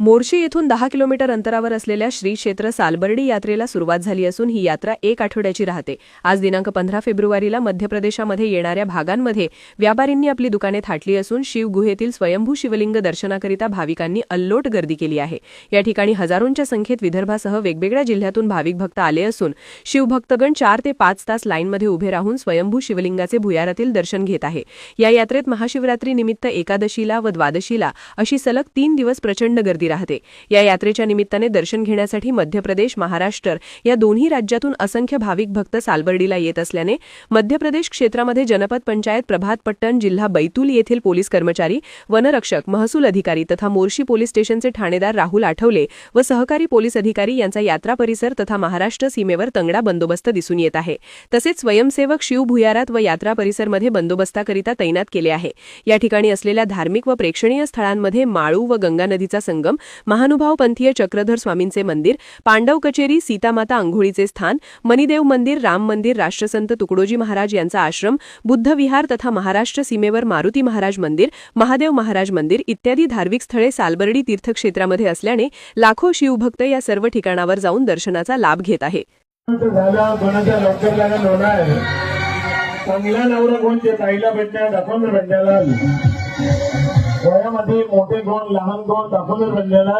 मोर्शी येथून 10 किलोमीटर अंतरावर असलेल्या श्री क्षेत्र सालबर्डी यात्रेला सुरुवात झाली असून ही यात्रा 1 आठवड्याची राहते। आज दिनांक 15 फेब्रुवारीला मध्य प्रदेशामध्ये येणाऱ्या भागांमध्ये व्यापारींनी आपली दुकाने थाटली असून शिवगुहेतील स्वयंभू शिवलिंग दर्शनाकरिता भाविकांनी अल्लोट गर्दी केली आहे। या ठिकाणी हजारोंच्या संख्येत विदर्भासह वेगवेगळ्या जिल्ह्यातून भाविक भक्त आले असून शिवभक्तगण 4 ते 5 तास लाईनमध्ये उभे राहून स्वयंभू शिवलिंगाचे भुयारातील दर्शन घेत आहे। या यात्रेत महाशिवरात्री निमित्त एकादशीला व द्वादशीला अशी सलग 3 दिवस प्रचंड गर्दी राहते। या यात्रेच्या निमित्ताने दर्शन घेण्यासाठी मध्य प्रदेश, महाराष्ट्र या दोन्ही राज्यातून असंख्य भाविक भक्त सालबर्डीला येत असल्याने मध्य प्रदेश क्षेत्रामध्ये जनपद पंचायत प्रभात पट्टण, जिल्हा बैतूल येथील पोलीस कर्मचारी, वनरक्षक, महसूल अधिकारी तथा मोर्शी पोलीस स्टेशनचे ठाणेदार राहुल आठवले व सहकारी पोलीस अधिकारी यांचा यात्रा परिसर तथा महाराष्ट्र सीमेवर तंगडा बंदोबस्त दिसून येत आहे। तसेच स्वयंसेवक शिव भुयारात व यात्रा परिसरमध्ये बंदोबस्ताकरिता तैनात केले आहे। या ठिकाणी असलेल्या धार्मिक व प्रेक्षणीय स्थळांमध्ये माळू व गंगा नदीचा संगम, महानुभाव पंथीय चक्रधर स्वामींचे मंदिर, पांडव कचेरी, सीतामाता अंघोळीचे स्थान, मणिदेव मंदिर, राम मंदिर, राष्ट्रसंत तुकडोजी महाराज यांचा आश्रम, बुद्ध विहार तथा महाराष्ट्र सीमेवर मारुती महाराज मंदिर, महादेव महाराज मंदिर इत्यादी धार्मिक स्थळे सालबर्डी तीर्थक्षेत्रामध्ये असल्याने लाखो शिवभक्त या सर्व ठिकाणावर जाऊन दर्शनाचा लाभ घेत आहे। चांगला नवरा कोणते ताईला भेटण्या दाखवून भेटण्याला वयामध्ये मोठे कोण लहान कोण दाखवून भेटण्याला